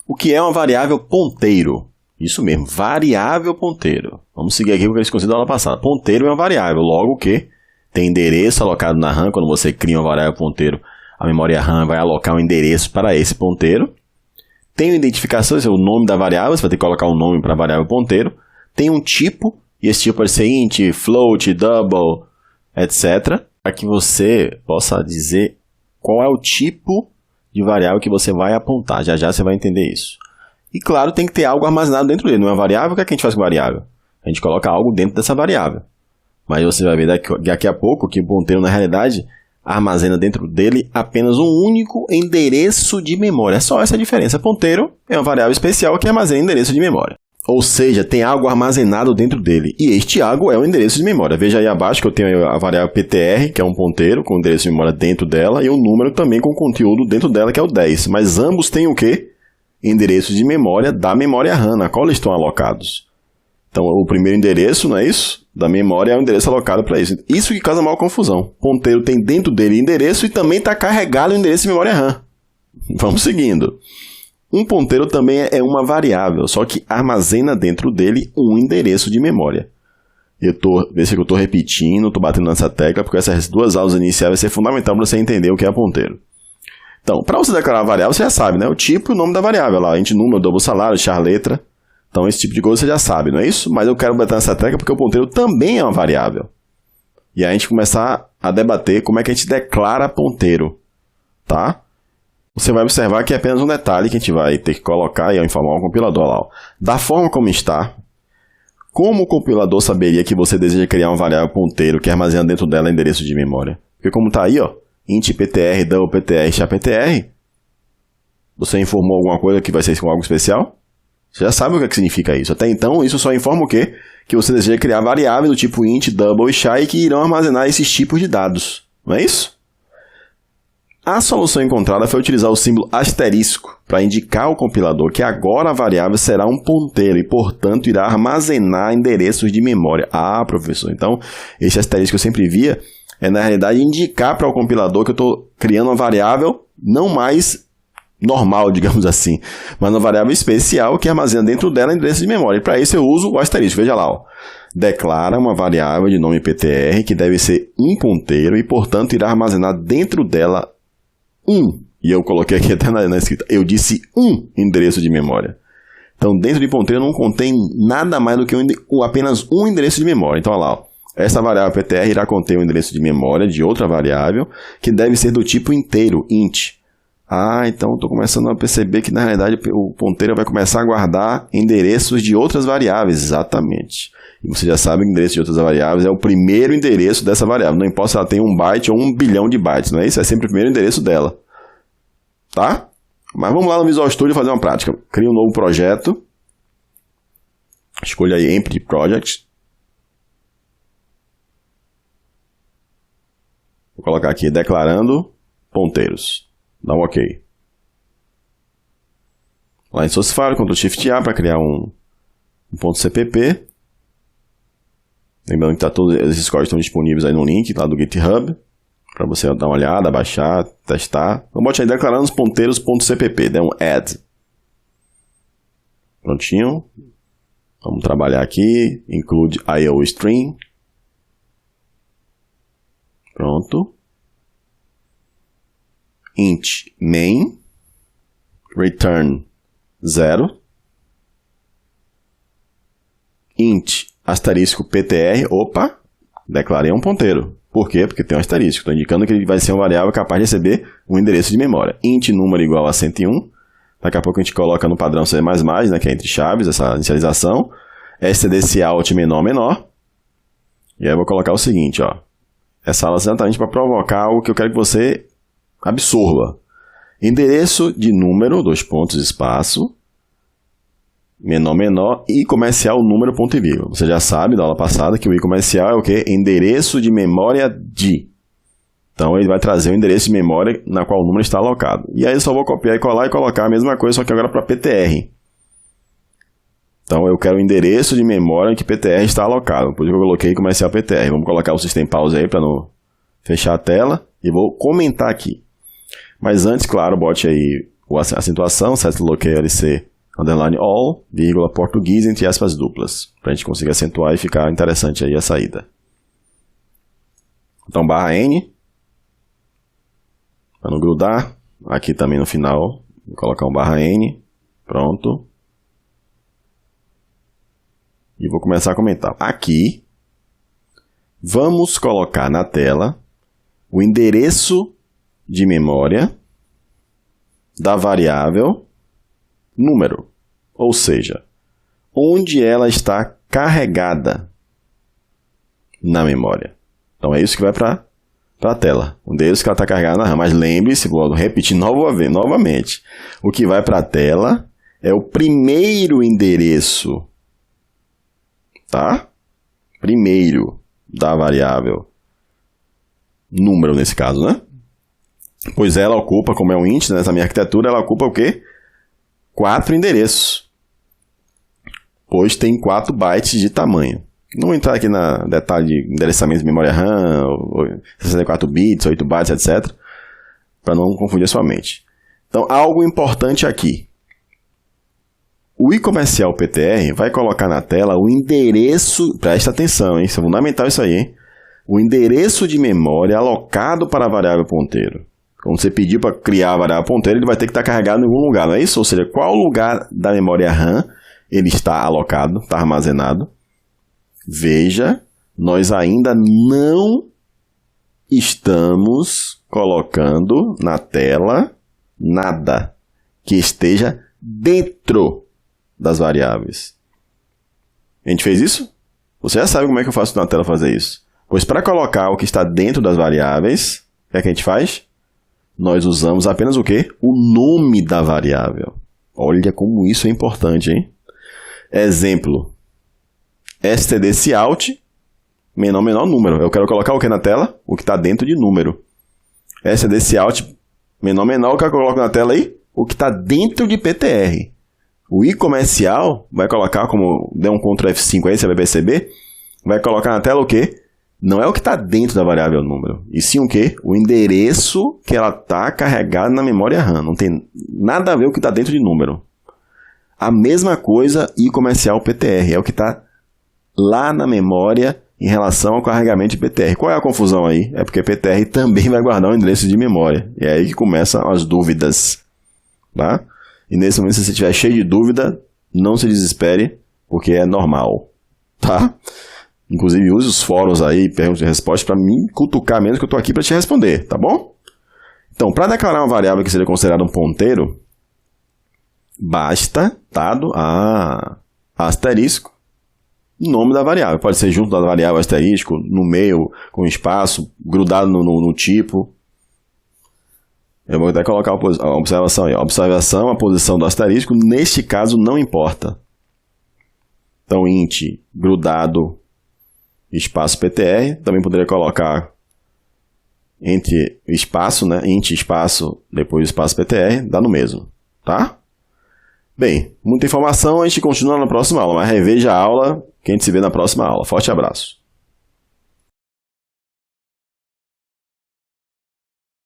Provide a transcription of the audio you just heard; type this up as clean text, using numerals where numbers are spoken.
O que é uma variável ponteiro? Isso mesmo, variável ponteiro. Vamos seguir aqui o que eles consideram na aula passada. Ponteiro é uma variável, logo o que tem endereço alocado na RAM. Quando você cria uma variável ponteiro, a memória RAM vai alocar um endereço para esse ponteiro. Tem uma identificação, esse é o nome da variável, você vai ter que colocar um nome para a variável ponteiro. Tem um tipo, e esse tipo pode ser int, float, double, etc. Para que você possa dizer qual é o tipo de variável que você vai apontar. Já já você vai entender isso. E claro, tem que ter algo armazenado dentro dele. Não é uma variável, o que é que a gente faz com variável? A gente coloca algo dentro dessa variável. Mas você vai ver daqui a pouco que o ponteiro, na realidade, armazena dentro dele apenas um único endereço de memória. É só essa a diferença. Ponteiro é uma variável especial que armazena endereço de memória. Ou seja, tem algo armazenado dentro dele. E este algo é o endereço de memória. Veja aí abaixo que eu tenho a variável PTR, que é um ponteiro com endereço de memória dentro dela, e um número também com conteúdo dentro dela, que é o 10. Mas ambos têm o quê? Endereços de memória da memória RAM, na qual eles estão alocados. Então, o primeiro endereço, não é isso? Da memória é o endereço alocado para isso. Isso que causa maior confusão. Ponteiro tem dentro dele endereço e também está carregado o endereço de memória RAM. Vamos seguindo. Um ponteiro também é uma variável, só que armazena dentro dele um endereço de memória. Vê se eu estou repetindo, estou batendo nessa tecla, porque essas duas aulas iniciais vai ser fundamental para você entender o que é ponteiro. Então, para você declarar a variável, você já sabe, né? O tipo e o nome da variável. Lá, int número, double salário, char letra. Então, esse tipo de coisa você já sabe, não é isso? Mas eu quero botar nessa tecla porque o ponteiro também é uma variável. E aí a gente começar a debater como é que a gente declara ponteiro, tá? Você vai observar que é apenas um detalhe que a gente vai ter que colocar e informar o compilador lá. Ó. Da forma como está, como o compilador saberia que você deseja criar uma variável ponteiro que armazena dentro dela endereço de memória? Porque como está aí, ó, int ptr, double ptr, char ptr, você informou alguma coisa que vai ser com algo especial? Você já sabe o que, é que significa isso. Até então, isso só informa o quê? Que você deseja criar variáveis do tipo int, double e char e que irão armazenar esses tipos de dados. Não é isso? A solução encontrada foi utilizar o símbolo asterisco para indicar ao compilador que agora a variável será um ponteiro e, portanto, irá armazenar endereços de memória. Ah, professor, então, esse asterisco que eu sempre via é, na realidade, indicar para o compilador que eu estou criando uma variável não mais normal, digamos assim, mas uma variável especial que armazena dentro dela endereços de memória. E para isso eu uso o asterisco. Veja lá, ó. Declara uma variável de nome PTR que deve ser um ponteiro e, portanto, irá armazenar dentro dela e eu coloquei aqui até na escrita, eu disse um endereço de memória. Então, dentro de ponteiro não contém nada mais do que apenas um endereço de memória. Então, olha lá, ó. Essa variável PTR irá conter um endereço de memória de outra variável que deve ser do tipo inteiro, int. Ah, então estou começando a perceber que, na realidade, o ponteiro vai começar a guardar endereços de outras variáveis. Exatamente. E você já sabe que o endereço de outras variáveis é o primeiro endereço dessa variável. Não importa se ela tem 1 byte ou 1 bilhão de bytes, não é isso? É sempre o primeiro endereço dela. Tá? Mas vamos lá no Visual Studio fazer uma prática. Cria um novo projeto. Escolha aí Empty Project. Vou colocar aqui declarando ponteiros. Dá um OK. Lá em Sourcefile, Ctrl Shift A para criar um ponto .cpp. Lembrando que todos esses códigos estão disponíveis aí no link lá do GitHub, para você dar uma olhada, baixar, testar. Então, bote aí declarando os ponteiros.cpp, dê um add. Prontinho. Vamos trabalhar aqui, include IOString. Pronto. Int main, return 0. Int asterisco PTR, opa, declarei um ponteiro. Por quê? Porque tem um asterisco. Estou indicando que ele vai ser uma variável capaz de receber um endereço de memória. Int número igual a 101. Daqui a pouco a gente coloca no padrão C++, né, que é entre chaves, essa inicialização. stdcout menor. E aí eu vou colocar o seguinte, ó. Essa aula é exatamente para provocar algo que eu quero que você absorva. Endereço de número, 2 pontos, espaço, menor e comercial número, ponto e vírgula. Você já sabe da aula passada que o i comercial é o quê? Endereço de memória de. Então ele vai trazer o endereço de memória na qual o número está alocado. E aí eu só vou copiar e colar e colocar a mesma coisa, só que agora para PTR. Então eu quero o endereço de memória em que PTR está alocado. Por isso que eu coloquei comercial PTR. Vamos colocar o System Pause aí para não fechar a tela. E vou comentar aqui. Mas antes, claro, bote aí ou acentuação, setLoCLC underline all, vírgula, português, entre aspas duplas, para a gente conseguir acentuar e ficar interessante aí a saída. Então, barra N, para não grudar, aqui também no final, vou colocar um barra N, pronto. E vou começar a comentar. Aqui, vamos colocar na tela o endereço de memória da variável número, ou seja, onde ela está carregada na memória. Então é isso que vai para a tela, o endereço que ela está carregada na RAM. Mas lembre-se, vou repetir novamente, o que vai para a tela é o primeiro endereço, tá? Primeiro da variável número nesse caso, né? Pois ela ocupa, como é um int, nessa minha arquitetura, ela ocupa o quê? 4 endereços. Pois tem 4 bytes de tamanho. Não vou entrar aqui na detalhe de endereçamento de memória RAM, 64 bits, 8 bytes, etc. Para não confundir a sua mente. Então, algo importante aqui. O iComercial PTR vai colocar na tela o endereço, presta atenção, hein? Isso é fundamental isso aí, hein? O endereço de memória alocado para a variável ponteiro. Quando você pedir para criar a variável ponteiro, ele vai ter que estar carregado em algum lugar, não é isso? Ou seja, qual lugar da memória RAM ele está alocado, está armazenado. Veja, nós ainda não estamos colocando na tela nada que esteja dentro das variáveis. A gente fez isso? Você já sabe como é que eu faço na tela fazer isso. Pois para colocar o que está dentro das variáveis, o que é que a gente faz? Nós usamos apenas o quê? O nome da variável. Olha como isso é importante, hein? Exemplo. stdcout, menor número. Eu quero colocar o que na tela? O que está dentro de número. stdcout, menor, o que eu coloco na tela aí? O que está dentro de PTR. O iComercial vai colocar, como deu um Ctrl F5 aí, você vai perceber, vai colocar na tela o quê? Não é o que está dentro da variável número, e sim o quê? O endereço que ela está carregada na memória RAM. Não tem nada a ver com o que está dentro de número. A mesma coisa iComercial PTR, é o que está lá na memória em relação ao carregamento de PTR. Qual é a confusão aí? É porque PTR também vai guardar o endereço de memória. E é aí que começam as dúvidas. Tá? E nesse momento, se você estiver cheio de dúvida, não se desespere, porque é normal. Tá? Inclusive, use os fóruns aí, perguntas e respostas, para me cutucar menos, que eu estou aqui para te responder, tá bom? Então, para declarar uma variável que seria considerada um ponteiro, basta, dado asterisco, nome da variável. Pode ser junto da variável asterisco, no meio, com espaço, grudado no tipo. Eu vou até colocar a observação aí. A observação, a posição do asterisco, neste caso, não importa. Então, int grudado espaço PTR, também poderia colocar entre espaço, né? Int espaço, depois espaço PTR, dá no mesmo, tá? Bem, muita informação, a gente continua na próxima aula, mas reveja a aula, que a gente se vê na próxima aula. Forte abraço!